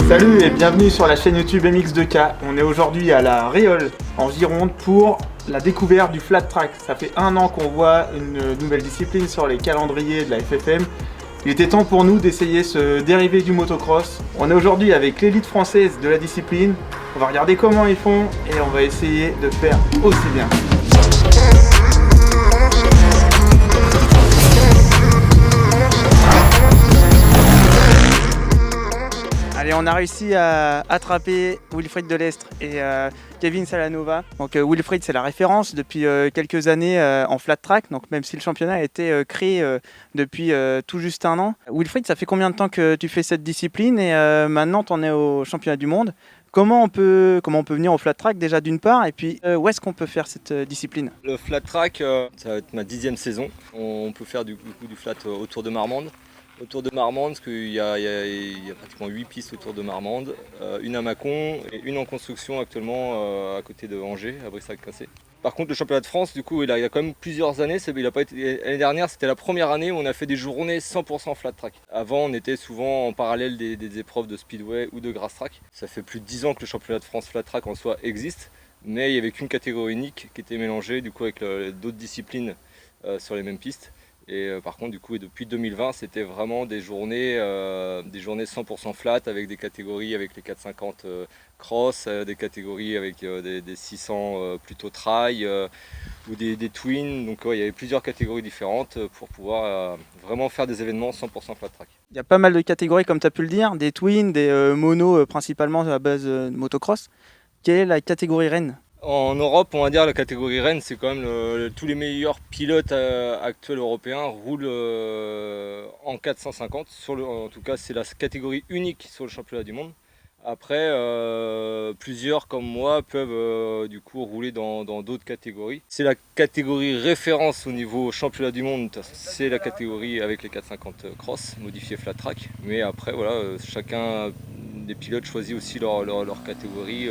Salut et bienvenue sur la chaîne YouTube MX2K. On est aujourd'hui à la Réole en Gironde pour la découverte du flat track. Ça fait 1 an qu'on voit une nouvelle discipline sur les calendriers de la FFM. Il était temps pour nous d'essayer ce dérivé du motocross. On est aujourd'hui avec l'élite française de la discipline. On va regarder comment ils font et on va essayer de faire aussi bien. Allez, on a réussi à attraper Wilfried Delestre et Kevin Salanova. Donc Wilfried, c'est la référence depuis quelques années en flat track. Donc même si le championnat a été créé depuis tout juste 1 an. Wilfried, ça fait combien de temps que tu fais cette discipline et maintenant tu en es au championnat du monde? Comment on peut venir au flat track déjà d'une part et puis où est-ce qu'on peut faire cette discipline? Le flat track, ça va être ma 10e saison. On peut faire du flat autour de Marmande. Autour de Marmande, parce qu'il y a pratiquement 8 pistes autour de Marmande, une à Mâcon et une en construction actuellement à côté de Angers, à Brissac-Cassé. Par contre, le championnat de France, du coup, il y a quand même plusieurs années. L'année dernière, c'était la première année où on a fait des journées 100% flat track. Avant, on était souvent en parallèle des épreuves de speedway ou de grass track. Ça fait plus de 10 ans que le championnat de France flat track en soi existe, mais il n'y avait qu'une catégorie unique qui était mélangée du coup avec d'autres disciplines sur les mêmes pistes. Et par contre, du coup, depuis 2020, c'était vraiment des journées 100% flat avec des catégories avec les 450 cross, des catégories avec des 600 plutôt trail ou des twins. Donc il y avait plusieurs catégories différentes pour pouvoir vraiment faire des événements 100% flat track. Il y a pas mal de catégories comme tu as pu le dire, des twins, des monos principalement à base de motocross. Quelle est la catégorie reine? En Europe, on va dire la catégorie reine, c'est quand même tous les meilleurs pilotes actuels européens roulent en 450. En tout cas, c'est la catégorie unique sur le championnat du monde. Après, plusieurs comme moi peuvent du coup rouler dans d'autres catégories. C'est la catégorie référence au niveau championnat du monde, c'est la catégorie avec les 450 cross, modifié flat track. Mais après, voilà, chacun des pilotes choisit aussi leur catégorie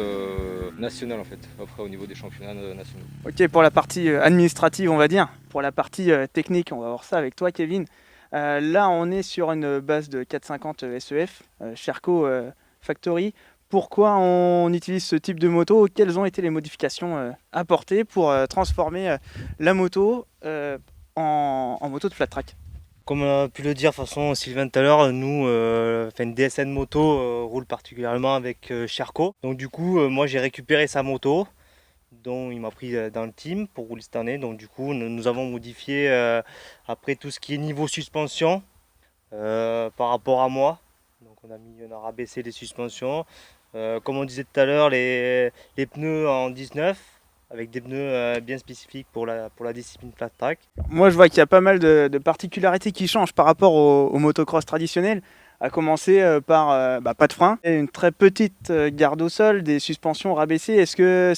nationale en fait, après au niveau des championnats nationaux. Ok, pour la partie administrative, on va dire, pour la partie technique, on va voir ça avec toi, Kevin. Là, on est sur une base de 450 SEF, Sherco Factory. Pourquoi on utilise ce type de moto? Quelles ont été les modifications apportées pour transformer la moto en moto de flat track? Comme on a pu le dire de façon Sylvain tout à l'heure, nous, une DSN moto roule particulièrement avec Sherco. Donc du coup, moi j'ai récupéré sa moto, dont il m'a pris dans le team pour rouler cette année. Donc du coup, nous avons modifié après tout ce qui est niveau suspension par rapport à moi. Donc on a rabaissé les suspensions. Comme on disait tout à l'heure, les pneus en 19. Avec des pneus bien spécifiques pour la discipline flat track. Moi, je vois qu'il y a pas mal de particularités qui changent par rapport au motocross traditionnel, à commencer par pas de frein, et une très petite garde au sol, des suspensions rabaissées. Est-ce que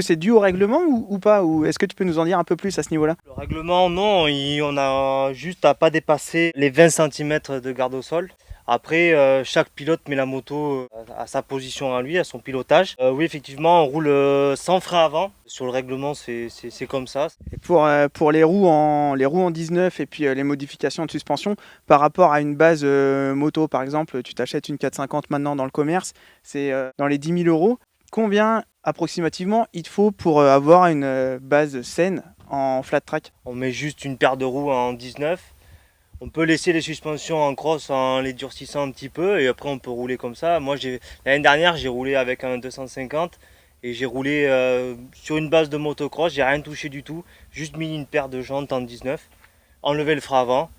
c'est dû au règlement ou pas? Ou est-ce que tu peux nous en dire un peu plus à ce niveau-là? Le règlement, non, on a juste à pas dépasser les 20 cm de garde au sol. Après, chaque pilote met la moto à sa position à lui, à son pilotage. Oui, effectivement, on roule sans frein avant. Sur le règlement, c'est comme ça. Et pour les roues en 19 et puis les modifications de suspension, par rapport à une base moto, par exemple, tu t'achètes une 450 maintenant dans le commerce, c'est dans les 10 000 €. Combien approximativement il te faut pour avoir une base saine en flat track? On met juste une paire de roues en 19. On peut laisser les suspensions en cross en les durcissant un petit peu et après on peut rouler comme ça. Moi l'année dernière j'ai roulé avec un 250 et j'ai roulé sur une base de motocross, j'ai rien touché du tout, juste mis une paire de jantes en 19, enlevé le frein avant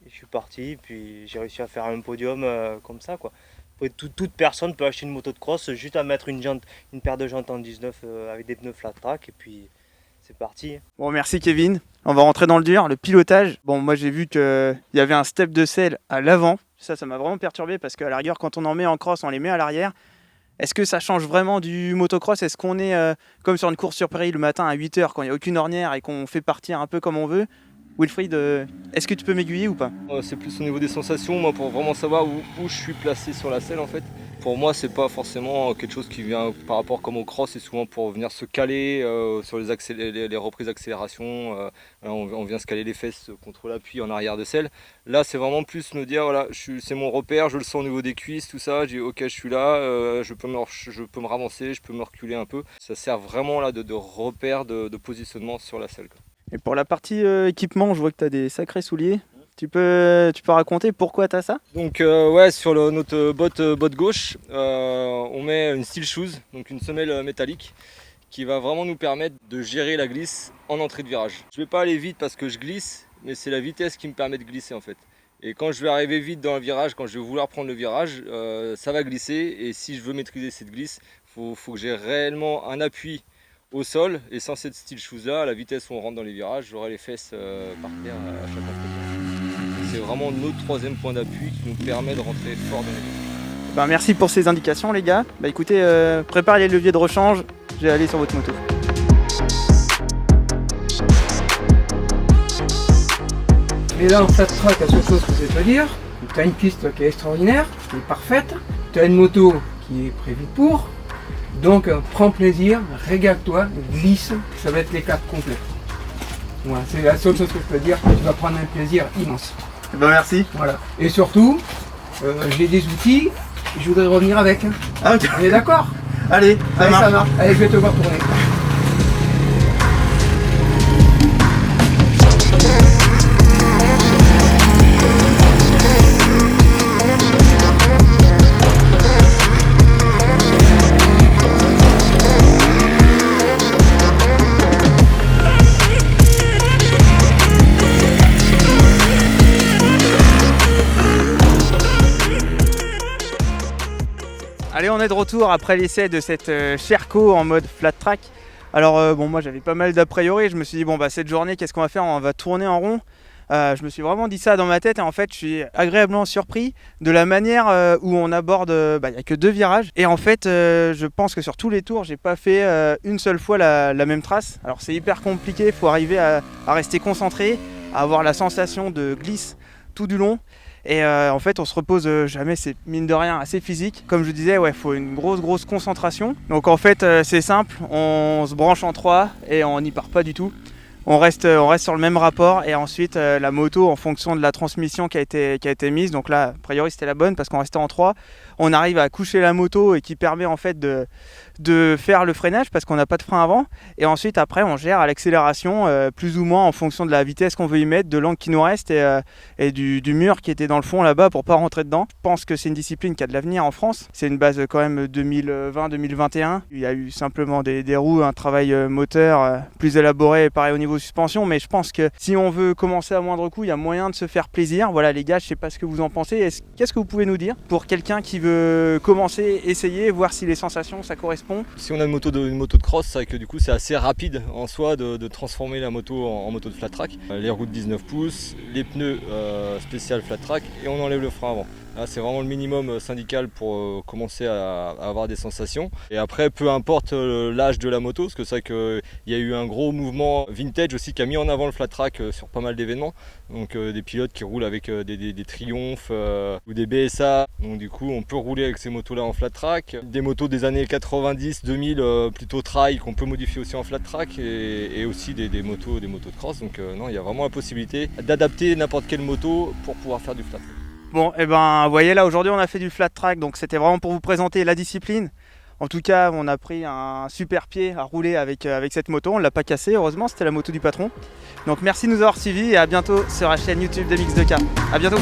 et je suis parti, puis j'ai réussi à faire un podium comme ça quoi. Toute personne peut acheter une moto de cross juste à mettre une paire de jantes en 19 avec des pneus flat track et puis c'est parti. Bon, merci Kevin. On va rentrer dans le dur, le pilotage. Bon, moi j'ai vu qu'il y avait un step de selle à l'avant. Ça m'a vraiment perturbé parce qu'à la rigueur, quand on en met en cross, on les met à l'arrière. Est-ce que ça change vraiment du motocross? Est-ce qu'on est comme sur une course sur prairie le matin à 8 h quand il n'y a aucune ornière et qu'on fait partir un peu comme on veut? Wilfried, est-ce que tu peux m'aiguiller ou pas? C'est plus au niveau des sensations, moi, pour vraiment savoir où je suis placé sur la selle en fait. Pour moi, c'est pas forcément quelque chose qui vient par rapport comme au cross, c'est souvent pour venir se caler sur les reprises d'accélération. On vient se caler les fesses contre l'appui en arrière de selle. Là, c'est vraiment plus me dire, voilà, c'est mon repère, je le sens au niveau des cuisses, tout ça. Je dis, ok, je suis là, je peux me ravancer, je peux me reculer un peu. Ça sert vraiment là de repère, de positionnement sur la selle, quoi. Et pour la partie équipement, je vois que tu as des sacrés souliers. Tu peux raconter pourquoi tu as ça? Donc ouais, sur notre botte gauche, on met une steel shoes, donc une semelle métallique, qui va vraiment nous permettre de gérer la glisse en entrée de virage. Je ne vais pas aller vite parce que je glisse, mais c'est la vitesse qui me permet de glisser en fait. Et quand je vais arriver vite dans le virage, quand je vais vouloir prendre le virage, ça va glisser. Et si je veux maîtriser cette glisse, faut que j'ai réellement un appui au sol. Et sans cette steel shoes là, à la vitesse où on rentre dans les virages, j'aurai les fesses par terre à chaque entrée. C'est vraiment notre troisième point d'appui qui nous permet de rentrer fort dans les virages. Ben, merci pour ces indications les gars. Bah écoutez, préparez les leviers de rechange, je vais aller sur votre moto. Mais là en flat track, la seule chose que je vais te dire, tu as une piste qui est extraordinaire, qui est parfaite, tu as une moto qui est prévue pour, donc prends plaisir, régale-toi, glisse, ça va être les quatre complets. Voilà, c'est la seule chose que je peux te dire, tu vas prendre un plaisir immense. Ben merci. Voilà. Et surtout, j'ai des outils, je voudrais revenir avec. Ah, ok. On est d'accord? Allez, Allez, ça marche. Allez, je vais te voir tourner. Allez, on est de retour après l'essai de cette Sherco en mode flat track. Alors bon, moi j'avais pas mal d'a priori, je me suis dit bon bah cette journée qu'est-ce qu'on va faire? On va tourner en rond. Je me suis vraiment dit ça dans ma tête et en fait je suis agréablement surpris de la manière où on aborde, il n'y a que 2 virages et en fait je pense que sur tous les tours j'ai pas fait une seule fois la même trace. Alors c'est hyper compliqué, il faut arriver à rester concentré, à avoir la sensation de glisse tout du long. Et en fait on se repose jamais, c'est mine de rien assez physique. Comme je disais, ouais, faut une grosse concentration. Donc en fait c'est simple, on se branche en 3 et on n'y part pas du tout. On reste sur le même rapport et ensuite la moto en fonction de la transmission qui a été mise, donc là a priori c'était la bonne parce qu'on restait en 3, on arrive à coucher la moto et qui permet en fait de faire le freinage parce qu'on n'a pas de frein avant et ensuite après on gère à l'accélération plus ou moins en fonction de la vitesse qu'on veut y mettre, de l'angle qui nous reste et du mur qui était dans le fond là-bas pour pas rentrer dedans. Je pense que c'est une discipline qui a de l'avenir en France, c'est une base quand même 2020-2021, il y a eu simplement des roues, un travail moteur plus élaboré pareil au niveau suspension, mais je pense que si on veut commencer à moindre coût, il y a moyen de se faire plaisir. Voilà les gars, je sais pas ce que vous en pensez. Qu'est-ce que vous pouvez nous dire pour quelqu'un qui veut commencer, essayer, voir si les sensations ça correspond? Si on a une moto de cross, c'est vrai que du coup c'est assez rapide en soi de transformer la moto en moto de flat track. Les roues de 19 pouces, les pneus spécial flat track et on enlève le frein avant. Là, c'est vraiment le minimum syndical pour commencer à avoir des sensations. Et après, peu importe l'âge de la moto, parce que c'est vrai qu'il y a eu un gros mouvement vintage aussi qui a mis en avant le flat track sur pas mal d'événements. Donc des pilotes qui roulent avec des Triumph ou des BSA. Donc du coup, on peut rouler avec ces motos-là en flat track. Des motos des années 90-2000 plutôt trail qu'on peut modifier aussi en flat track et aussi des motos de cross. Donc non, il y a vraiment la possibilité d'adapter n'importe quelle moto pour pouvoir faire du flat track. Bon, et ben, vous voyez là, aujourd'hui on a fait du flat track, donc c'était vraiment pour vous présenter la discipline. En tout cas, on a pris un super pied à rouler avec cette moto, on ne l'a pas cassé, heureusement, c'était la moto du patron. Donc merci de nous avoir suivis et à bientôt sur la chaîne YouTube de Mix2K. À bientôt.